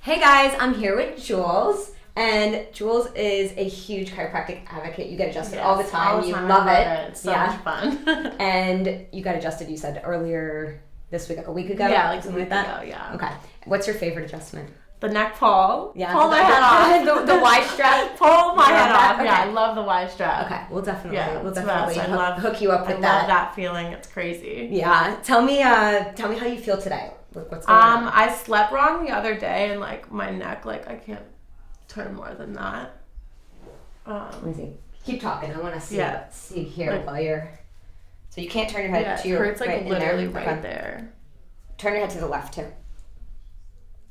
Hey guys, I'm here with Jules, and Jules is a huge chiropractic advocate. You get adjusted all the time. You love it. It's so much fun. And you got adjusted, you said earlier this week, like a week ago? Yeah, like something like that? ago, yeah. Okay. What's your favorite adjustment? The neck pull. Yeah. Pull my head off. the Y strap. Pull my head off. Okay. Yeah, I love the Y strap. Okay, we'll definitely I hook you up with that. I love that feeling. It's crazy. Yeah. Tell me how you feel today. What's going on? I slept wrong the other day, and like my neck, like I can't turn more than that. Let me see. Keep talking. I want to see. Yeah. See here like, while you're. So you can't turn your head to it your hurts like right literally in there. right there. Turn your head to the left too.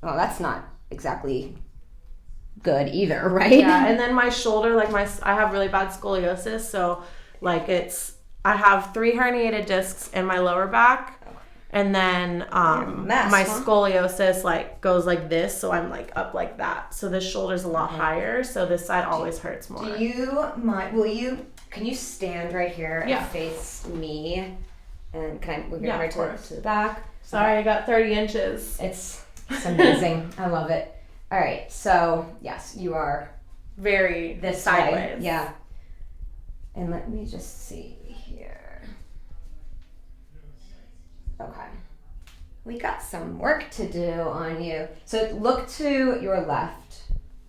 Oh, that's not exactly good either, right? Yeah, and then my shoulder, like I have really bad scoliosis, so like I have 3 herniated discs in my lower back. And then my scoliosis like goes like this, so I'm like up like that. So this shoulder's a lot higher, so this side always hurts more. Do you mind? Can you stand right here and face me? And we're going right to the back. Sorry, I got 30 inches. It's amazing. I love it. All right, so yes, you are very this sideways. Way. Yeah. And let me just see here. Okay. We got some work to do on you. So look to your left.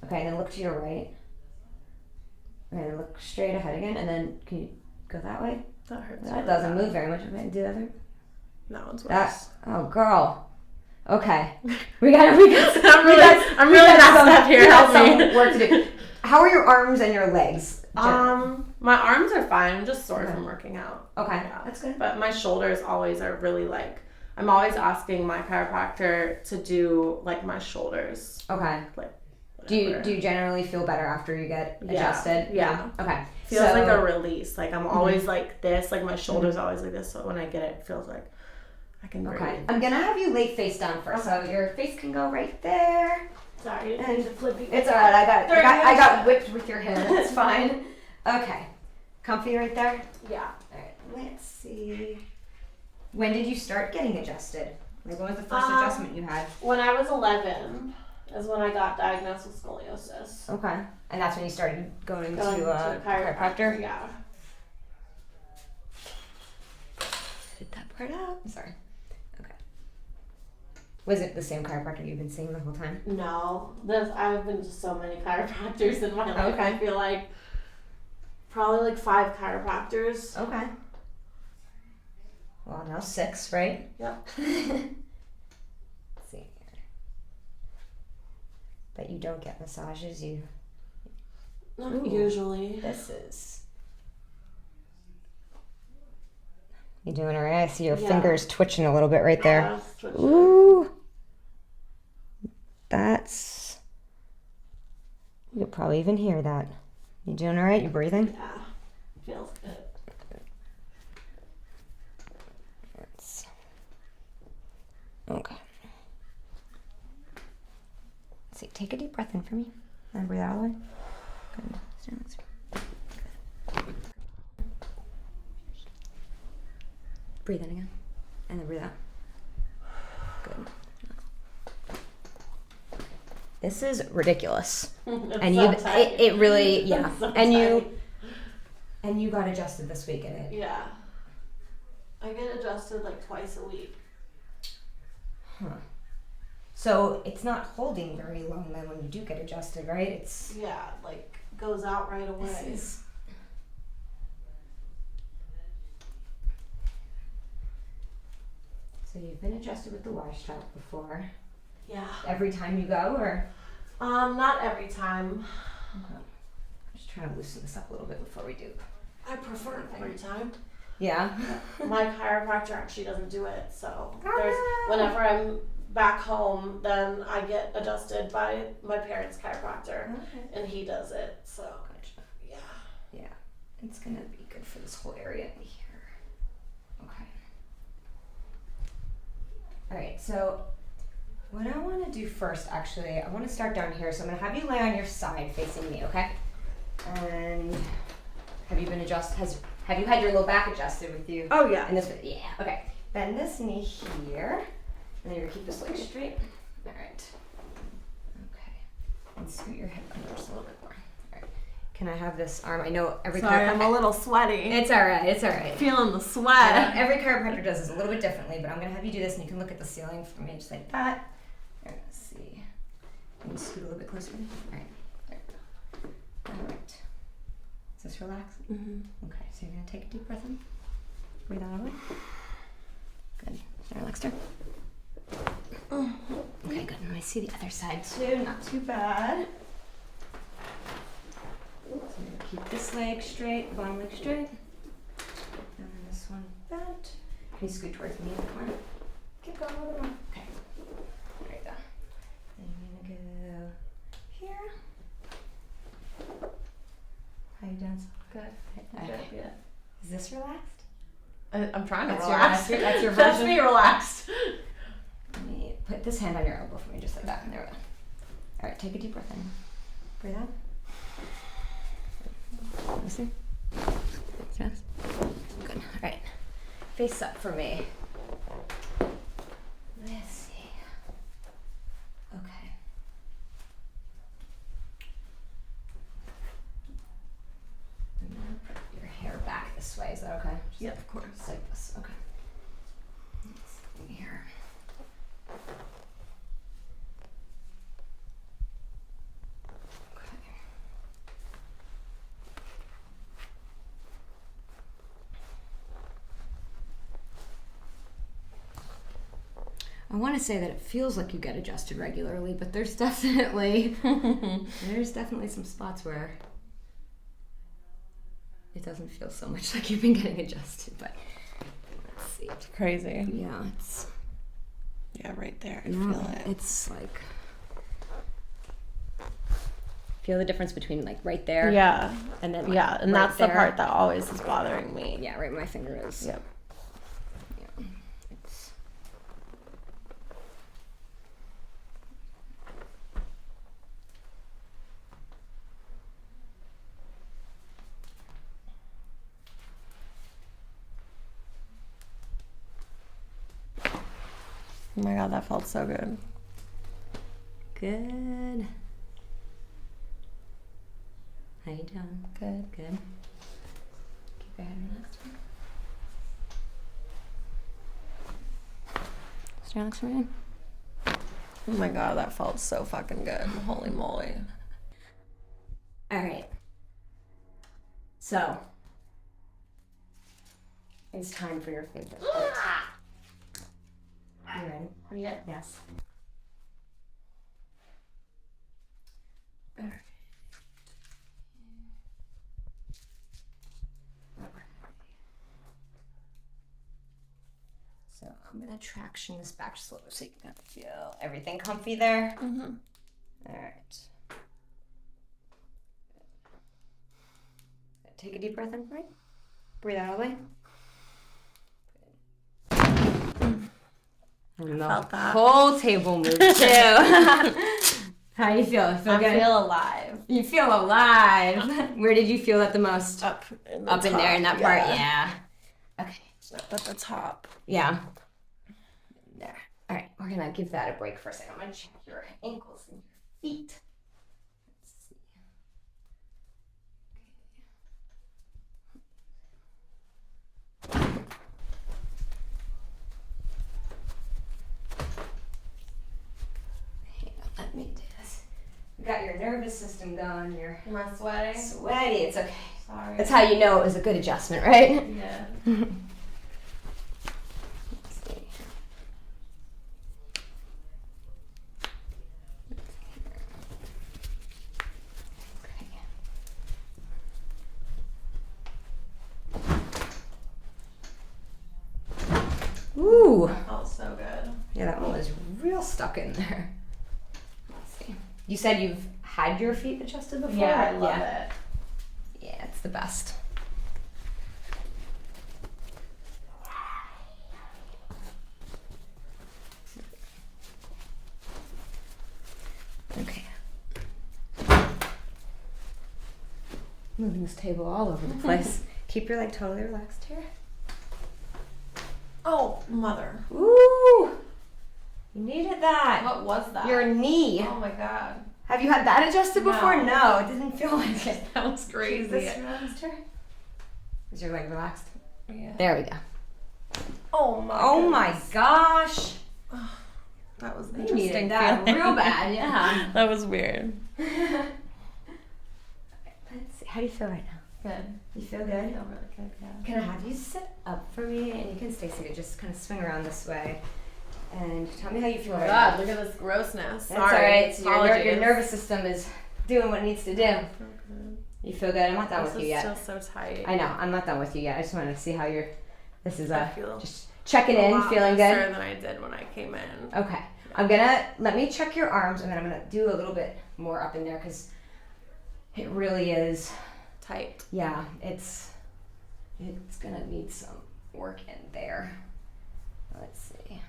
Okay, and then look to your right. Okay, then look straight ahead again, and then can you go that way? That hurts. That doesn't move very much. Okay, do the other. That one's worse. Oh, girl. Okay. I'm really messed up here. Help me. Some work to do. How are your arms and your legs? My arms are fine. I'm just sore from working out. Okay, yeah. That's good. But my shoulders always are really like. I'm always asking my chiropractor to do like my shoulders. Okay. Like. Do you generally feel better after you get adjusted? Yeah. Okay. Feels like a release. Like I'm always like this. Like my shoulders always like this. So when I get it, it feels like I can breathe. Okay. I'm gonna have you lay face down first, so your face can go right there. Sorry, and it's flippy. It's alright. I got whipped with your hair. It's fine. Okay. Comfy right there. Yeah. All right. Let's see. When did you start getting adjusted? Like when was the first adjustment you had? When I was 11 is when I got diagnosed with scoliosis. Okay. And that's when you started going to a chiropractor? Yeah. Did that part out? I'm sorry. Okay. Was it the same chiropractor you've been seeing the whole time? No. I've been to so many chiropractors in my life. Okay. I feel like probably like 5 chiropractors. Okay. Well, now 6, right? Yep. Let's see here. But you don't get massages, Not usually. This is... You doing all right? I see your fingers twitching a little bit right there. Ooh. That's... You could probably even hear that. You doing all right? You breathing? Yeah. Feels good. Okay. Let's see, take a deep breath in for me. And breathe out all the way. Good. Breathe in again. And then breathe out. Good. This is ridiculous. And it really, yeah. And you got adjusted this week in it. Yeah. I get adjusted like twice a week. Huh. So it's not holding very long then when you do get adjusted, right? It's like goes out right away. So you've been adjusted with the Y strap before. Yeah. Every time you go, or? Not every time. Okay. I'm just trying to loosen this up a little bit before we do. I prefer every time. Yeah. My chiropractor actually doesn't do it, so whenever I'm back home, then I get adjusted by my parents' chiropractor, and he does it. So yeah, it's gonna be good for this whole area here. Okay. All right. So what I want to do first, actually, I want to start down here. So I'm gonna have you lay on your side facing me, okay? And have you been adjusted? Have you had your low back adjusted with you? Oh yeah. Yeah. Okay. Bend this knee here, and then you're gonna keep this leg straight. All right. scoot your hip under just a little bit more. All right. Can I have this arm? I know every Sorry, I'm a little sweaty. It's all right. It's all right. Feeling the sweat. Every chiropractor does this a little bit differently, but I'm gonna have you do this, and you can look at the ceiling for me, just like that. All right, let's see. Can you scoot a little bit closer? All right. There we go. All right. Is this relaxed? Mm-hmm. Okay. So you're gonna take a deep breath in. Breathe out all the way. Good. Is that relaxed her? Okay, good. And I see the other side too. Not too bad. So I'm gonna keep this leg straight, the bottom leg straight. And then this one bent. Can you scoot towards me? Come on. Keep going a little bit more. Okay. There you go. Then you're gonna go here. How you doing? Good. Good, yeah. Is this relaxed? I'm trying to That's relax. That's your Just version. be relaxed. Let me put this hand on your elbow for me, just like that. There we go. All right, take a deep breath in. Breathe out. Let me see. Yes. Good. All right. Face up for me. Let's see. Okay. I'm gonna put your hair back this way. Is that okay? Yeah, of course. Just like this. Okay. Let's see here. I want to say that it feels like you get adjusted regularly, but there's definitely some spots where it doesn't feel so much like you've been getting adjusted. But let's see. It's crazy. Yeah, it's right there. I feel it. It's like feel the difference between like right there. Yeah. And then like, yeah, and right that's there. the part that always is bothering me. Yeah, right where my finger is. Yep. Yeah. It's Oh my god, that felt so good. good. How you doing? Good. Good. Keep your head relaxed. Stay relaxed for me. Oh my god, that felt so fucking good. Holy moly. All right. So it's time for your favorite part. You ready? Yeah. Yes. All right. So I'm gonna traction this back just a little so you can feel everything comfy there. Mm-hmm. All right. Take a deep breath in, right? Breathe out all the way. The Felt that. whole table moved too. How you feel? Feel good? I feel alive. You feel alive. Where did you feel that the most? Up in Up in there in that part, yeah. Okay. Up at the top. Yeah. There. All right, we're gonna give that a break for a second. I'm gonna check your ankles and your feet. Let's see. Hang on, let me do this. You got your nervous system going. You're Am I sweating? sweaty. It's okay. Sorry. That's how you know it was a good adjustment, right? Yeah. Let's see. Ooh. That felt so good. Yeah, that one was real stuck in there. Let's see. You said you've had your feet adjusted before? Yeah, I love it. Yeah, it's the best. Okay. Moving this table all over the place. Keep your leg totally relaxed here. Oh, mother. Ooh! You needed that. What was that? Your knee. Oh my god. Have you had that adjusted before? No, it didn't feel like it. That was crazy. Is this relaxed her? Is your leg relaxed? Yeah. There we go. Oh my gosh. That was You interesting. needed that real bad, yeah. That was weird. Let's see. How do you feel right now? Good. You feel good? I feel really good, yeah. Can I have you sit up for me? And you can stay seated. Just kind of swing around this way. And tell me how you feel right now. God, look at this grossness. That's Sorry. alright. So your Apologies. nervous system is doing what it needs to do. I feel good. You feel good? I'm not done with you yet. This is still so tight. I know. I'm not done with you yet. I just wanted to see how you're... This is I feel just checking in, feeling good. looser than I did when I came in. Okay. I'm gonna... Let me check your arms, and then I'm gonna do a little bit more up in there, because it really is... Tight. Yeah, it's gonna need some work in there. Let's see.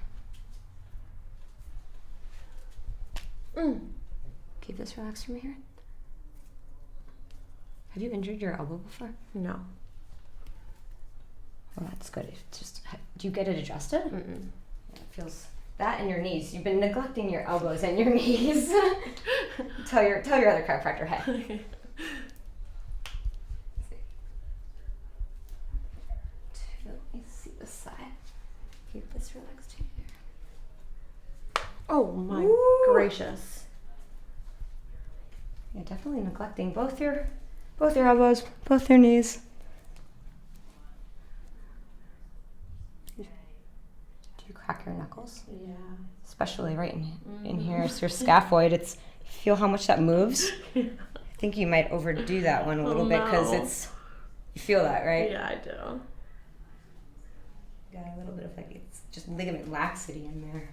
Keep this relaxed from here. Have you injured your elbow before? No. Well, that's good. It's just, do you get it adjusted? Mm-mm. It feels that and your knees. You've been neglecting your elbows and your knees. tell your other chiropractor, hey. Let me see this side. Keep this relaxed here. Oh my gracious. You're definitely neglecting both your elbows, both your knees. Do you crack your knuckles? Yeah. Especially right in here. It's your scaphoid. It's feel how much that moves. I think you might overdo that one a little bit because it's you feel that, right? Yeah, I do. Got a little bit of it's just ligament laxity in there.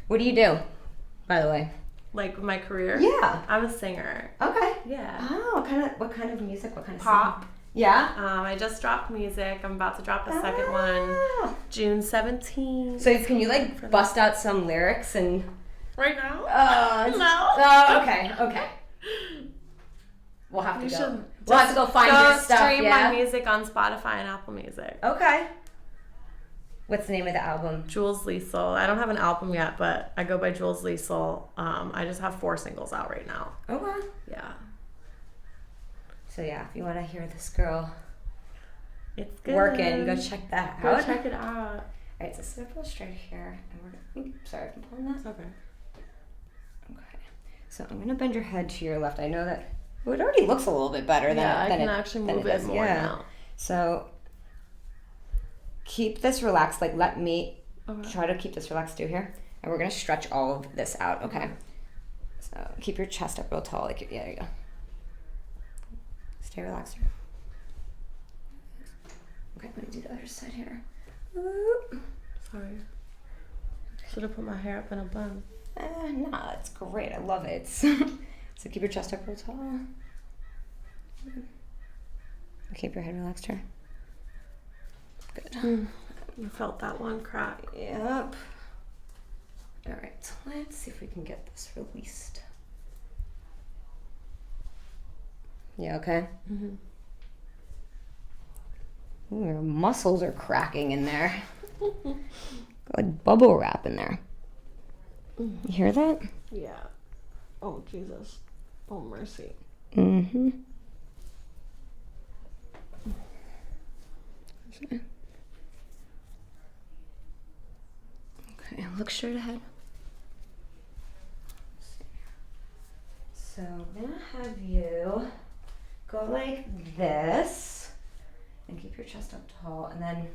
What do you do, by the way? Like my career? Yeah. I'm a singer. Okay. Yeah. Oh, what kind of music? What kind of Pop. singing? Yeah. I just dropped music. I'm about to drop a second one June 17th. So can you bust out some lyrics and right now? No. Oh, okay. We'll have to go. We'll have to go find your stuff. Stream Yeah. my music on Spotify and Apple Music. Okay. What's the name of the album? Jules Liesel. I don't have an album yet, but I go by Jules Liesel. I just have 4 singles out right now. Okay. Yeah. So yeah, if you want to hear this girl it's good. working, go check that Go out. check it out. All right, so sit up real straight here, and we're gonna. Sorry, I'm pulling that. Okay. Okay. So I'm gonna bend your head to your left. I know that it already looks a little bit better than I than can it, actually than move it it does. more Yeah. now. So keep this relaxed. Let me Okay. try to keep this relaxed too here, and we're gonna stretch all of this out. Okay. So keep your chest up real tall. Yeah, there you go. Stay relaxed. Okay, let me do the other side here. Whoop. Sorry. Should have put my hair up in a bun. Nah, it's great. I love it. So keep your chest up real tall. Keep your head relaxed here. Good. I felt that one crack. Yep. All right, so let's see if we can get this released. Yeah, okay? Mm-hmm. Ooh, your muscles are cracking in there. Like bubble wrap in there. You hear that? Yeah. Oh, Jesus. Oh, mercy. Mm-hmm. Okay, look straight ahead. So I'm gonna have you go like this and keep your chest up tall, and then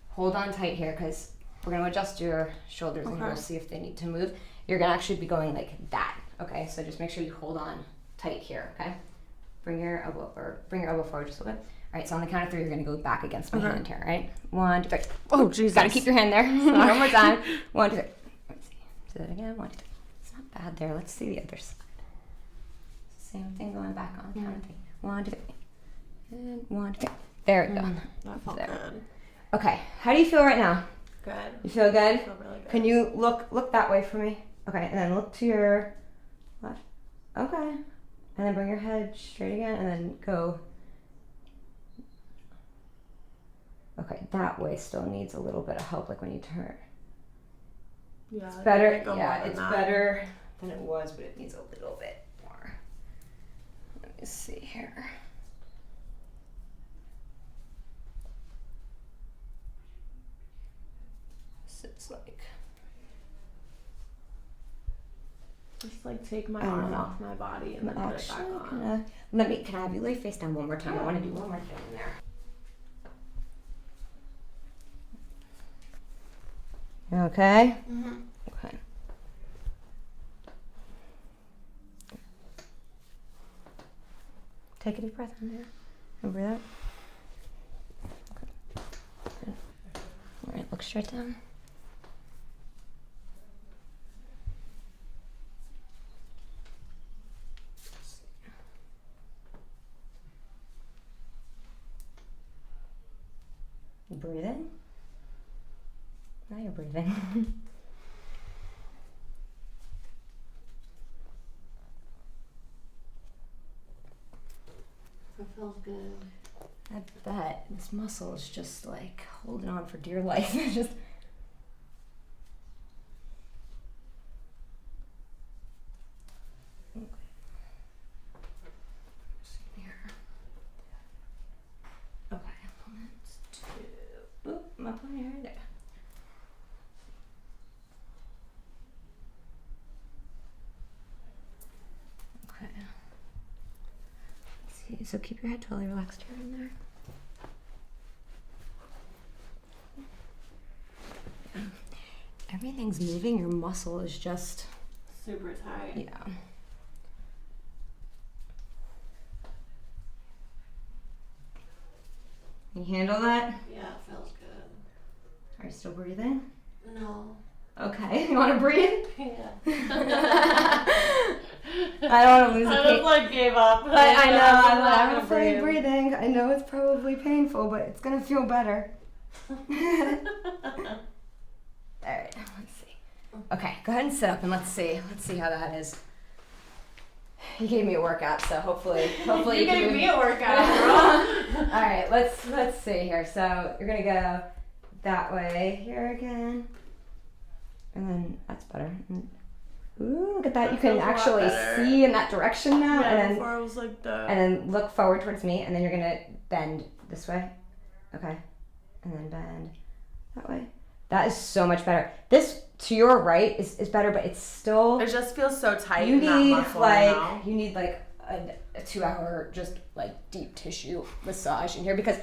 hold on tight here because we're gonna adjust your shoulders and we'll see if they need to move. You're gonna actually be going like that. Okay, so just make sure you hold on tight here. Okay, bring your elbow forward just a little bit. All right, so on the count of 3, you're gonna go back against my hand here. All right, 1, 2, 3. Oh, Jesus. Gotta keep your hand there. One more time. 1, 2, 3. Let's see. Do that again. 1, 2, 3. It's not bad there. Let's see the other side. Same thing going back on the count of 3. 1, 2, 3. And 1, 2, 3. There we go. That felt There. good. Okay. How do you feel right now? Good. You feel good? I feel really good. Can you look that way for me? Okay, and then look to your left. Okay. And then bring your head straight again and then go. Okay, that way still needs a little bit of help, like when you turn. Yeah, It's better. I think I go Yeah, more than it's that. better than it was, but it needs a little bit more. Let me see here. So it's like, just like take my arm off my body and then put it back on. Can I have you lay face down one more time? I want to do one more thing in there. You okay? Mm-hmm. Okay. Take a deep breath in there. And breathe out. Okay. Good. All right, look straight down. Breathing. Now you're breathing. That feels good. I bet this muscle is just like holding on for dear life. Just. Okay. Here. Okay. 1, 2. Oop, I'm up on your hair there. Okay. Let's see. So keep your head totally relaxed here and there. Yeah. Everything's moving. Your muscle is just super tight. Yeah. Can you handle that? Yeah, it feels good. Are you still breathing? No. Okay. You want to breathe? Yeah. I don't want to lose I the just like gave up. I know. I'm not I'm gonna afraid breathe. breathing. I know it's probably painful, but it's gonna feel better. All right. Let's see. Okay. Go ahead and sit up and let's see. Let's see how that is. You gave me a workout, so hopefully you gave me a workout, girl. All right. Let's see here. So you're gonna go that way here again, and then that's better. Ooh, look at that. You can actually see in that direction now. Yeah, and then, before I was like that. and then look forward towards me, and then you're gonna bend this way. Okay. And then bend that way. That is so much better. This to your right is better, but it's still. It just feels so tight. You in that need muscle, like you need like a 2-hour just like deep tissue massage in here because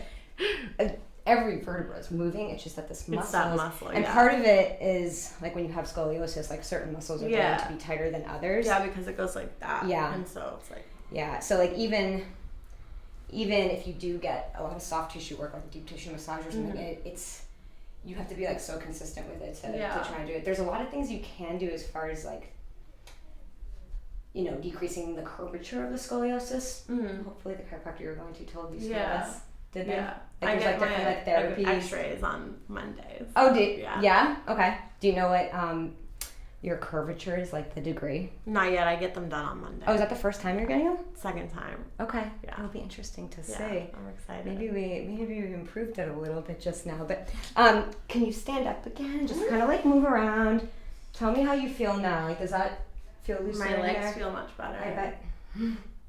every vertebra is moving. It's just that this muscle. It's that muscle, and yeah. part of it is like when you have scoliosis, like certain muscles are Yeah. going to be tighter than others. Yeah, because it goes like that. Yeah. And so it's like. Yeah. So like even if you do get a lot of soft tissue work, like a deep tissue massage or something, it's you have to be like so consistent with it to try and do it. There's a lot of things you can do as far as like, you know, decreasing the curvature of the scoliosis. Mm-hmm. Hopefully the chiropractor you're going to told you Yeah. this. Did they? Yeah. Like, I there's get like different like therapies. X-rays on Mondays. Oh, Yeah. Yeah? Okay. Do you know what your curvature is, like the degree? Not yet. I get them done on Monday. Oh, is that the first time you're getting them? Second time. Okay. Yeah. It'll be interesting to see. I'm excited. Maybe we improved it a little bit just now, but can you stand up again? Just kind of like move around. Tell me how you feel now. Like, does that feel looser? My in legs there? feel much better. I bet.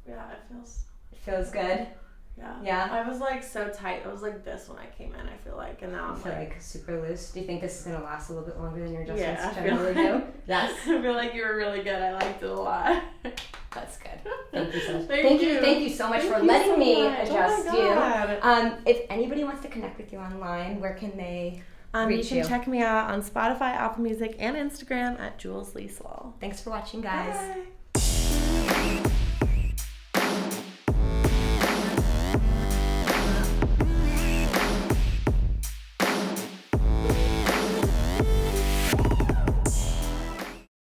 Yeah, it feels. It feels good. Yeah. Yeah. I was like so tight. It was like this when I came in. I feel like, and now I I'm feel like super loose. Do you think this is gonna last a little bit longer than your adjustments Yeah, I feel generally like- do? Yes. I feel like you were really good. I liked it a lot. That's good. Thank you so much. Thank you. Thank you so much Thank for you letting so me much. adjust Oh my God. you. If anybody wants to connect with you online, where can they You reach can you? check me out on Spotify, Apple Music, and Instagram at Jules Lee Swall. Thanks for watching, guys. Bye.